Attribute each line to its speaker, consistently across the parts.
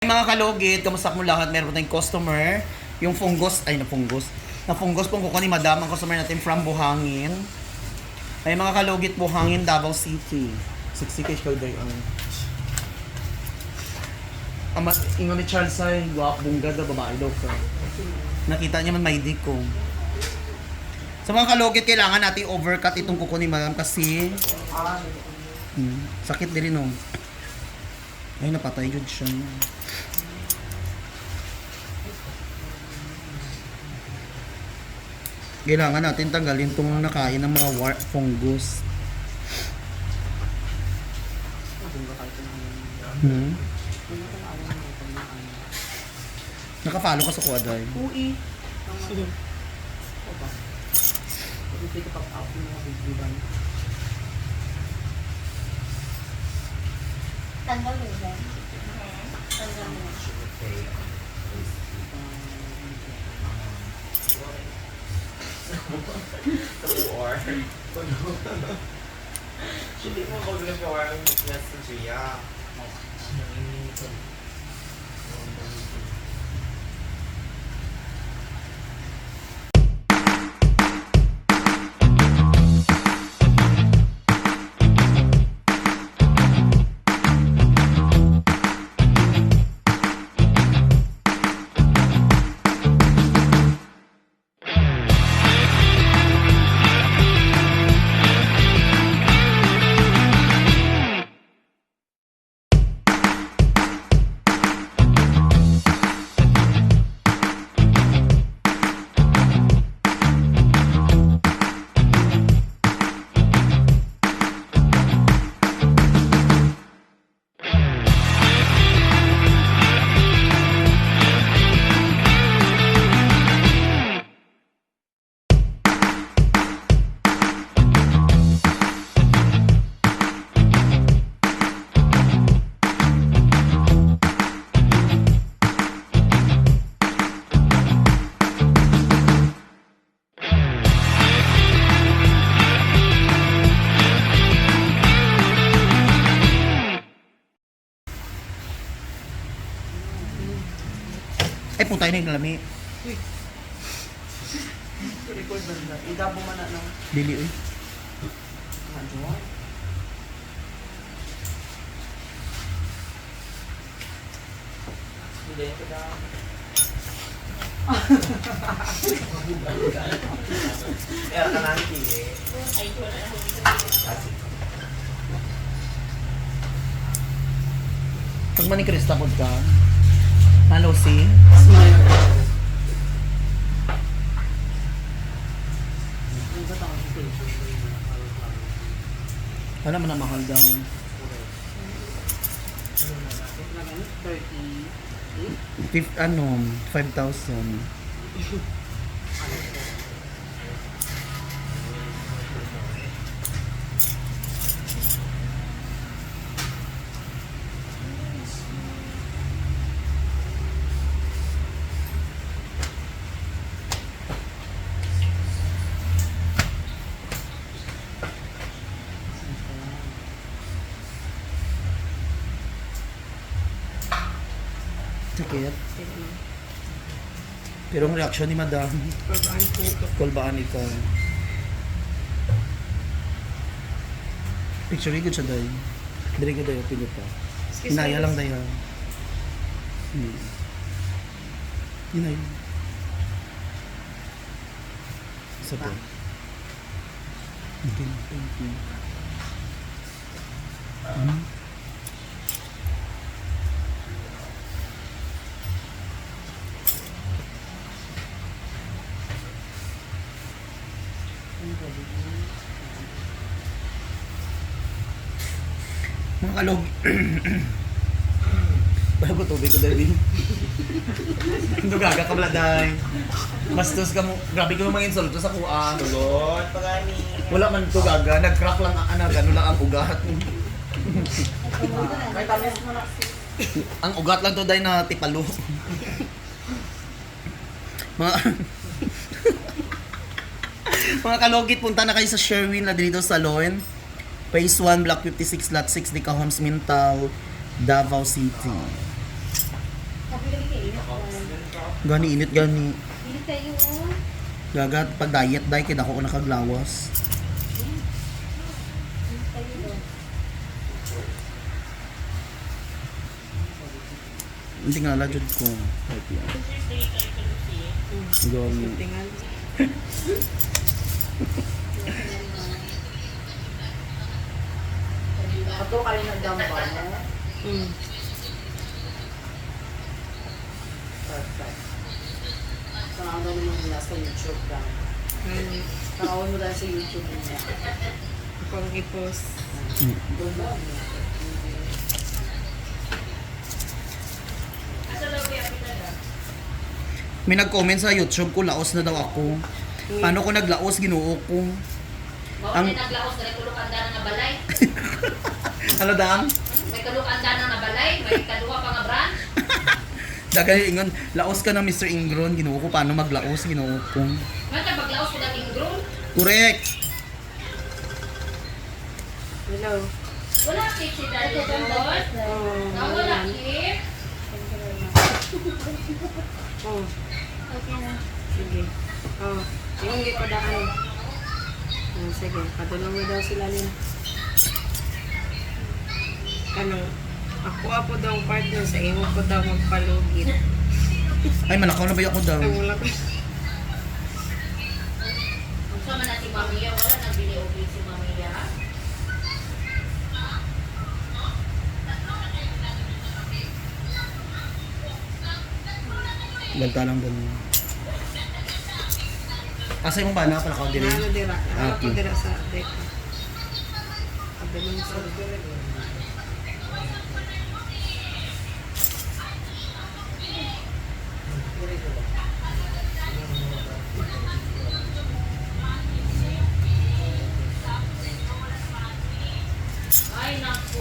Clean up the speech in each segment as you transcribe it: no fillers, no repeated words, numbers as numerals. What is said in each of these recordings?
Speaker 1: Mga kalugit, kamusta mo lahat? Meron tayong customer. Yung fungus, na fungus pong kuko ni Madam, ang customer natin from Buhangin. Ay mga kalugit, Buhangin, Davao City. 60 cash ko day ang. Ingon ni Charles ay, guwap, bunggad na babae daw ka. Nakita niya man may di ko. Sa mga kalugit, kailangan natin overcut itong kuko ni Madam kasi sakit din no. Ay, napatay yun siya. Kailangan natin tanggalin itong nakain ng mga fungus. Naka-follow ka sa Kuaday?
Speaker 2: Ui. Pwede ka pop-out ng mga video ba?
Speaker 3: Tanggal mo yan. Tanggal mo.
Speaker 4: Or hindi mo mag-or ang message niya.
Speaker 1: Ay, putay na yung lami.
Speaker 2: Record ba nila? Idabo man na ng
Speaker 1: Dili, uy.
Speaker 2: ano? Hindi ko na.
Speaker 4: Kaya ka lang hindi.
Speaker 1: Pag manikrista pod ka, malosi. Wala man na mahal daw. 5,000. Sakit. Pero ang reaksyon ni Madam, kulbaan ito. Picture good siya dahil. Dili ka dahil pinuta. Inaya lang dahil. Inaya. Isa po. Okay. Thank you. Mga kalog. Bago tubig ko dahil. Dugaga ka bladay. Bastos ka mo. Grabe ko mga insulto sa kuha.
Speaker 4: Tulot, pagani.
Speaker 1: Wala man to gaga. Nag-crack lang ang gano'n lang ang ugat.
Speaker 2: May tamis mo na.
Speaker 1: Ang ugat lang to dahil na tipalo. Mga mga kalogit, punta na kayo sa Sherwin na dito sa Salon. Phase 1, Block 56, Lot 6, Dica Homes, Mintal, Davao City. Gani init gani.
Speaker 3: Hindi kayo.
Speaker 1: Gagat pag diet dai kay dako ko nakaglawas.
Speaker 3: Hindi kayo doon.
Speaker 1: Hindi nga lajud ko. Gani.
Speaker 2: Tingnan.
Speaker 5: Ato kayo nagdamba mo. Perfect. Panahon daw naman nila sa YouTube ka. Panahon mo dahil sa YouTube niya.
Speaker 2: Kung i-post.
Speaker 5: Doon mo.
Speaker 1: May nag-comment sa YouTube ko laos na daw ako. Paano ko naglaos Ginoo ko?
Speaker 6: Mao
Speaker 1: Ang-
Speaker 6: ni naglaos na kulukanda nga balay.
Speaker 1: Ano dang?
Speaker 6: May kulukanda nga balay, may kaduha pa nga brand.
Speaker 1: Dagay ingon, laos ka na Mr. Ingron, Ginoo ko paano maglaos Ginoo ko.
Speaker 6: Nga ta paglaos ko dating groom.
Speaker 1: Correct.
Speaker 2: Hello.
Speaker 6: Wala cake si Daddy Lord. Wala cake.
Speaker 3: Thank you very much.
Speaker 2: Oh,
Speaker 3: Okay na.
Speaker 2: sige. Oh, yung gipadaan. Sige, padulong mo daw sila nila. Ano, ako daw ang partner sa imo ko daw magpalugit.
Speaker 1: Ay malakaw na ba ako daw?
Speaker 2: Ang wala ko.
Speaker 6: Unsa man na si Mamiya, wala nang bili si Mamiya.
Speaker 1: Ganta lang doon. Asa yung bana pala ko dire?
Speaker 2: Ano dira? Ano ko
Speaker 1: Okay.
Speaker 2: dira sa deka? Padulong sa
Speaker 6: Ay naku.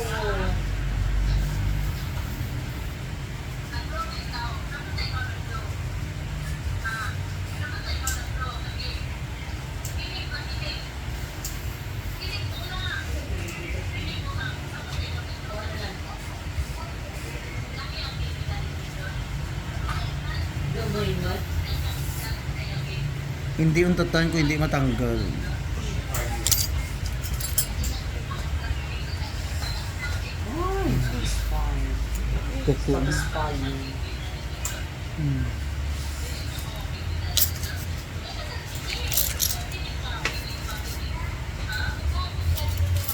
Speaker 6: Gamay mo.
Speaker 1: Hindi untatan ko hindi matanggal.
Speaker 5: Ay, it's fine.
Speaker 1: Kuko.
Speaker 5: Satisfying.
Speaker 1: Hmm.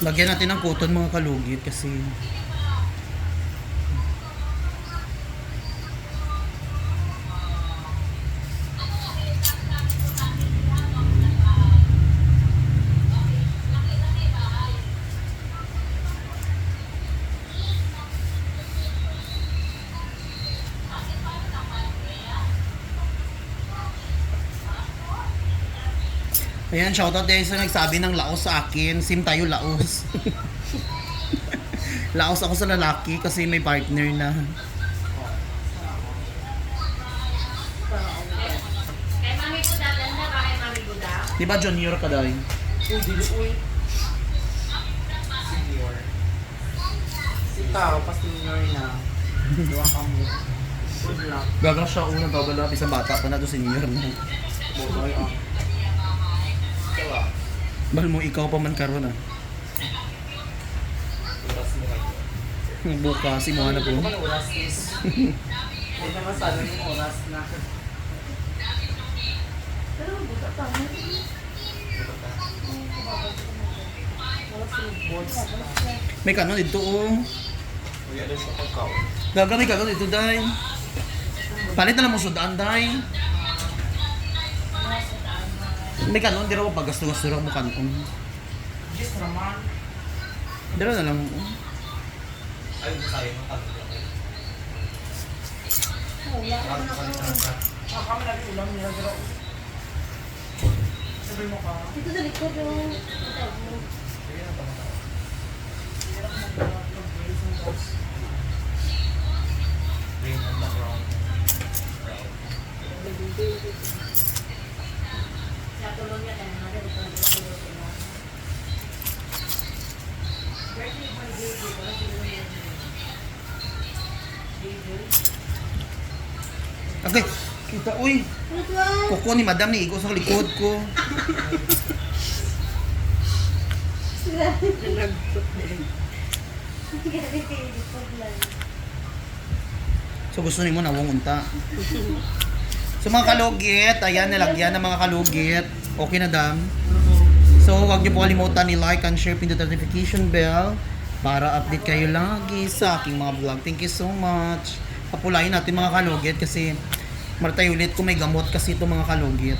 Speaker 1: Lagyan natin ng cotton mga kalugit kasi ayan, shoutout din sa nagsabi ng laos sa akin. Sim tayo laos. Laos ako sa lalaki kasi may partner na.
Speaker 6: Kay Mami Buda, ganda ba kay Mami Buda?
Speaker 1: Di ba junior ka daw?
Speaker 5: Uy, dili, uy.
Speaker 4: Senior.
Speaker 5: Ikaw, pa-senior na. Doon ka mo. Good luck.
Speaker 1: Gagang siya unang babala, isang bata pa na to senior na.
Speaker 5: Boy, ah.
Speaker 4: Kaya,
Speaker 1: Bahal mo ikaw pa man karon ah.
Speaker 4: tulas mo ngayon.
Speaker 1: Bukas, imuha na po.
Speaker 5: Hindi naman oras is. Hindi naman sana yung oras na.
Speaker 3: Pero buka pa.
Speaker 5: Boards pa.
Speaker 1: May kanon dito oh.
Speaker 4: Uy, ano siya pagkaw?
Speaker 1: Gaga may kanon dito day. Palit na lang mo sudaan day. May kanon, di raw paggasto-gasto raw mo kanton.
Speaker 5: Yes, naman.
Speaker 1: Dira na lang. oh.
Speaker 4: Ay, sayo mo tanong lang.
Speaker 3: Wala ka na ako.
Speaker 5: Kami lagi ulam nila. Pero... Sabi mo ka.
Speaker 3: Dito sa likod yung...
Speaker 4: Green on the ground.
Speaker 6: Sa tulong niya tayo na rin ito.
Speaker 1: Okay, kita, uy. Kuko ni madam ni igo sa likod ko. So gusto nimo nawong unta. So mga kalugit, ayan nalagyan ng mga kalugit. Okay na dam. So huwag niyo po kalimutan i-like and share pindot notification bell para update kayo lagi sa aking mga vlog. Thank you so much. Papulayin natin mga kalugit kasi maratay ulit kung may gamot kasi ito mga kalugit.